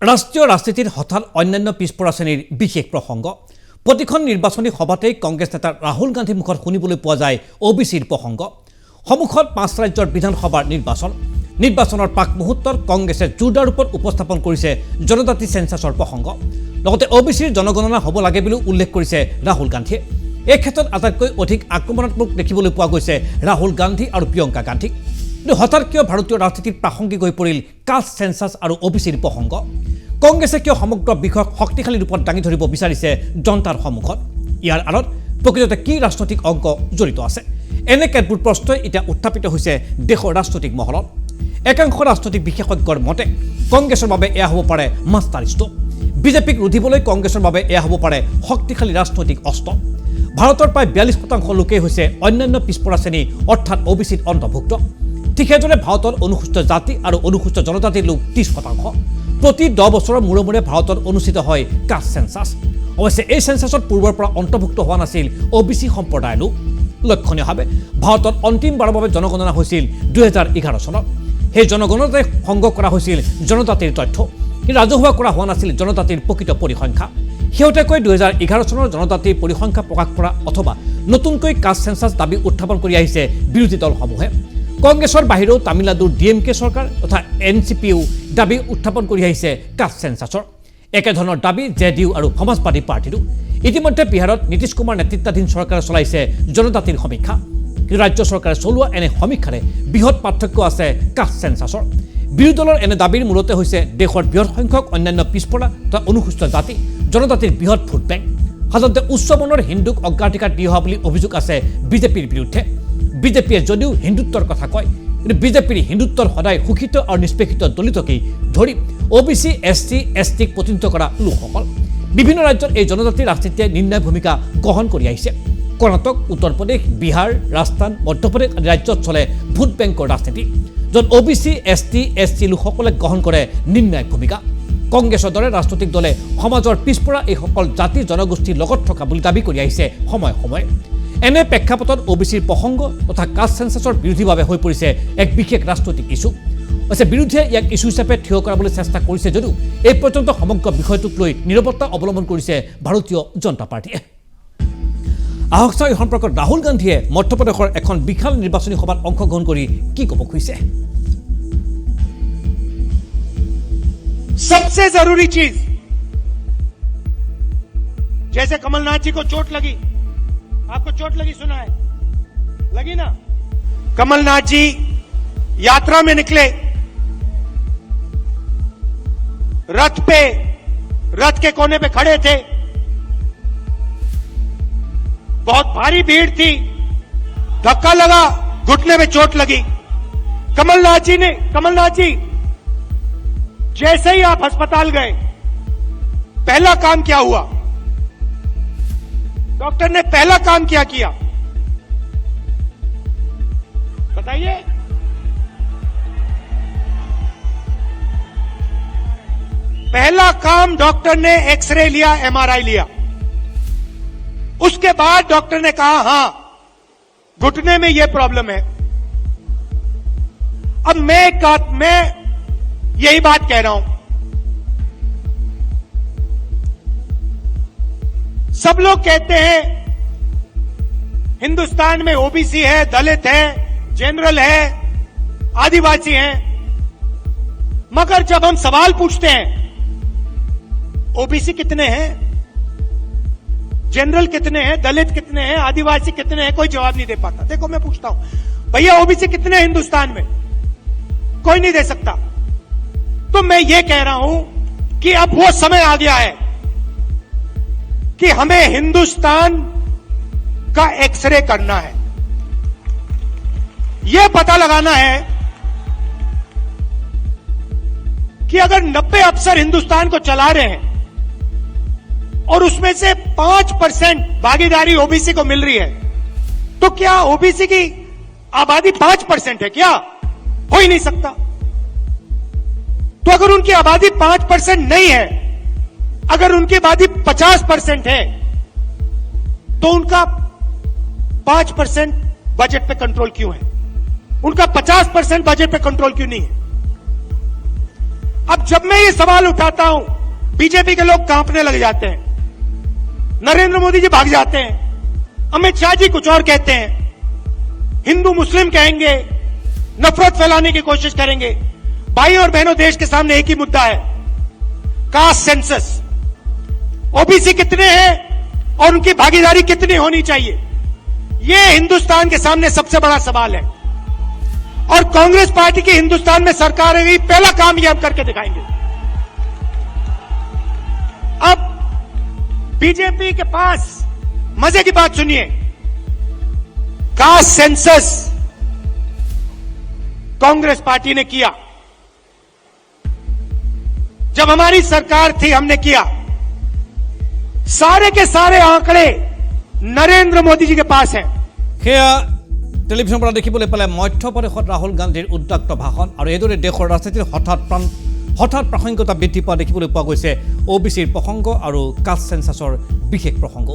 ৰাষ্ট্ৰীয় ৰাজনীতিৰ হঠাৎ অন্যান্য পিছপৰা শ্ৰেণীৰ বিশেষ প্ৰসংগ প্ৰতিখন নিৰ্বাচনী সভাতেই কংগ্ৰেছ নেতা ৰাহুল গান্ধীৰ মুখত শুনিবলৈ পোৱা যায় ওবিচিৰ প্ৰসংগ সমুখত 5 ৰাজ্যৰ বিধানসভাৰ নিৰ্বাচনৰ পাক মুহূৰ্তত কংগ্ৰেছে জোৰদাৰ ৰূপত উপস্থাপন কৰিছে জনজাতি সেন্সাছৰ প্ৰসংগ লগতে ওবিচিৰ জনগণনা হ'ব লাগে বুলি উল্লেখ কৰিছে ৰাহুল গান্ধীয়ে এই ক্ষেত্ৰত আটাইতকৈ অধিক আক্ৰমণাত্মক দেখিবলৈ পোৱা গৈছে ৰাহুল গান্ধী আৰু প্ৰিয়ংকা গান্ধীক কিন্তু হঠাৎ কিয় ভাৰতীয় ৰাজনীতিত প্ৰাসংগিক হৈ পৰিল কাষ্ট সেন্সাছ আৰু ওবিচিৰ প্ৰসংগ কংগ্ৰেছে কিয় সমগ্ৰ বিষয়ক শক্তিশালী ৰূপত দাঙি ধৰিব বিচাৰিছে জনতাৰ সন্মুখত ইয়াৰ আঁৰত প্ৰকৃততে কি ৰাজনৈতিক অংক জড়িত আছে এনে কেতবোৰ প্ৰশ্নই এতিয়া উত্থাপিত হৈছে দেশৰ ৰাজনৈতিক মহলত একাংশ ৰাজনৈতিক বিশেষজ্ঞৰ মতে কংগ্ৰেছৰ বাবে এয়া হ'ব পাৰে মাষ্টাৰ ষ্ট্ৰোক বিজেপিক ৰুধিবলৈ কংগ্ৰেছৰ বাবে এয়া হ'ব পাৰে শক্তিশালী ৰাজনৈতিক অস্ত্ৰ ভাৰতৰ প্ৰায় 42% লোকেই হৈছে অন্যান্য পিছপৰা শ্ৰেণী অৰ্থাৎ ওবিচিত অন্তৰ্ভুক্ত ঠিক সেইদৰে ভাৰতৰ অনুসূচিত জাতি আৰু অনুসূচিত জনজাতিৰ লোক 30% প্ৰতি 10 বছৰৰ মূৰে মূৰে ভাৰতত অনুষ্ঠিত হয় কাষ্ট সেন্সাছ অৱশ্যে এই সেন্সাছত পূৰ্বৰ পৰা অন্তৰ্ভুক্ত হোৱা নাছিল ওবিচি সম্প্ৰদায়ৰ লোক লক্ষণীয়ভাৱে ভাৰতত অন্তিমবাৰৰ বাবে জনগণনা হৈছিল 2011 চনত সেই জনগণনাতে সংগ্ৰহ কৰা হৈছিল জনজাতিৰ তথ্য কিন্তু ৰাজহুৱা কৰা হোৱা নাছিল জনজাতিৰ প্ৰকৃত পৰিসংখ্যা শেহতীয়াকৈ 2011 চনৰ জনজাতিৰ পৰিসংখ্যা প্ৰকাশ কৰা অথবা নতুনকৈ কাষ্ট সেন্সাছ দাবী উত্থাপন কৰি আহিছে বিৰোধী দলসমূহে কংগ্ৰেছৰ বাহিৰেও তামিলনাডুৰ ডিএমকে চৰকাৰ তথা এনচিপিও দাবী উত্থাপন কৰি আহিছে কাষ্ট সেন্সাছৰ একেধৰণৰ দাবী জেডিইউ আৰু সমাজবাদী পাৰ্টিৰো ইতিমধ্যে বিহাৰত নীতিশ কুমাৰ নেতৃত্বাধীন চৰকাৰে চলাইছে জনজাতিৰ সমীক্ষা ৰাজ্য চৰকাৰে চলোৱা এনে সমীক্ষাৰে বৃহৎ পাৰ্থক্য আছে কাষ্ট সেন্সাছৰ বিৰোধী দলৰ এনে দাবীৰ মূলতে হৈছে দেশৰ বৃহৎ সংখ্যক অন্যান্য পিছপৰা তথা অনুসূচিত জাতি জনজাতিৰ বৃহৎ ভোট বেংক সাধাৰণতে উচ্চ মনৰ হিন্দুক অগ্ৰাধিকাৰ দি অহা বুলি অভিযোগ আছে বিজেপিৰ বিৰুদ্ধে বিজেপিয়ে যদিও হিন্দুত্বৰ কথা কয় কিন্তু বিজেপিৰ হিন্দুত্বৰ সদায় শোষিত আৰু নিষ্পেষিত দলিতকেই ধৰি ওবিচি এছটি এছটিক প্ৰতিনিধিত্ব কৰা লোকসকল বিভিন্ন ৰাজ্যত এই জনজাতিৰ ৰাজনীতিয়ে নিৰ্ণায়ক ভূমিকা গ্ৰহণ কৰি আহিছে কৰ্ণাটক উত্তৰ প্ৰদেশ বিহাৰ ৰাজস্থান মধ্যপ্ৰদেশ আদি ৰাজ্যত চলে ভোট বেংকৰ ৰাজনীতি য'ত ওবিচি এছটি এছটি লোকসকলে গ্ৰহণ কৰে নিৰ্ণায়ক ভূমিকা কংগ্ৰেছৰ দৰে ৰাজনৈতিক দলে সমাজৰ পিছপৰা এইসকল জাতি জনগোষ্ঠীৰ লগত থকা বুলি দাবী কৰি আহিছে সময়ে সময়ে এনে প্ৰেক্ষাপটত ওবিচিৰ প্ৰসংগ তথা কাষ্ট সেন্সাছৰ বিৰোধীভাৱে হৈ পৰিছে এক বিশেষ ৰাজনৈতিক ইছ্যু অৱশ্যে বিৰোধীয়ে ইয়াক ইছ্যু হিচাপে থিয় কৰাবলৈ চেষ্টা কৰিছে যদিও এই পৰ্যন্ত সমগ্ৰ বিষয়টোক লৈ নিৰৱতা অৱলম্বন কৰিছে ভাৰতীয় জনতা পাৰ্টীয়ে আহক চাওঁ এই সম্পৰ্কত ৰাহুল গান্ধীয়ে মধ্যপ্ৰদেশৰ এখন বিশাল নিৰ্বাচনী সভাত অংশগ্ৰহণ কৰি কি ক'ব খুজিছে सबसे जरूरी चीज जैसे कमलनाथ जी को चोट लगी आपको चोट लगी सुना है लगी ना कमलनाथ जी यात्रा में निकले रथ के कोने पे खड़े थे बहुत भारी भीड़ थी धक्का लगा घुटने में चोट लगी कमलनाथ जी जैसे ही आप अस्पताल गए पहला काम क्या हुआ डॉक्टर ने पहला काम क्या किया बताइए पहला काम डॉक्टर ने एक्सरे लिया एमआरआई लिया उसके बाद डॉक्टर ने कहा हां घुटने में यह प्रॉब्लम है अब मैं यही बात कह रहा हूं सब लोग कहते हैं हिंदुस्तान में ओबीसी है दलित है जनरल है आदिवासी है मगर जब हम सवाल पूछते हैं ओबीसी कितने हैं जनरल कितने हैं दलित कितने हैं आदिवासी कितने हैं कोई जवाब नहीं दे पाता देखो मैं पूछता हूं भैया ओबीसी कितने हैं हिंदुस्तान में कोई नहीं दे सकता तो मैं ये कह रहा हूं कि अब वो समय आ गया है कि हमें हिंदुस्तान का एक्सरे करना है यह पता लगाना है कि अगर 90 अफसर हिंदुस्तान को चला रहे हैं और उसमें से 5% भागीदारी ओबीसी को मिल रही है तो क्या ओबीसी की आबादी 5% है क्या हो ही नहीं सकता तो अगर उनकी आबादी 5% नहीं है अगर उनकी आबादी 50% है तो उनका 5% बजट पे कंट्रोल क्यों है उनका 50% बजट पे कंट्रोल क्यों नहीं है अब जब मैं ये सवाल उठाता हूं, बीजेपी के लोग कांपने लग जाते हैं, नरेंद्र मोदी जी भाग जाते हैं, अमित शाह जी कुछ और कहते हैं, हिंदू मुस्लिम कहेंगे, नफरत फैलाने की कोशिश करेंगे। भाई और बहनों, देश के सामने एक ही मुद्दा है, कास्ट सेंसस। ओबीसी कितने हैं और उनकी भागीदारी कितनी होनी चाहिए, यह हिंदुस्तान के सामने सबसे बड़ा सवाल है। और कांग्रेस पार्टी की हिंदुस्तान में सरकार है, पहला काम यह हम करके दिखाएंगे। अब बीजेपी के पास मजे की बात सुनिए, कास्ट सेंसस कांग्रेस पार्टी ने किया, जब हमारी सरकार थी हमने किया। सारे के सारे आंकड़े नरेंद्र मोदी जी के पास हैं। সেয়া টেলিভিছনৰ পৰা দেখিবলৈ পালে মধ্যপ্ৰদেশত ৰাহুল গান্ধীৰ উদ্যাক্ত ভাষণ আৰু এইদৰে দেশৰ ৰাজনীতিৰ হঠাৎ প্ৰাসংগিকতা বৃদ্ধি পোৱা দেখিবলৈ পোৱা গৈছে OBCৰ প্ৰসংগ আৰু কাষ্ট সেন্সাছৰ বিশেষ প্ৰসংগ।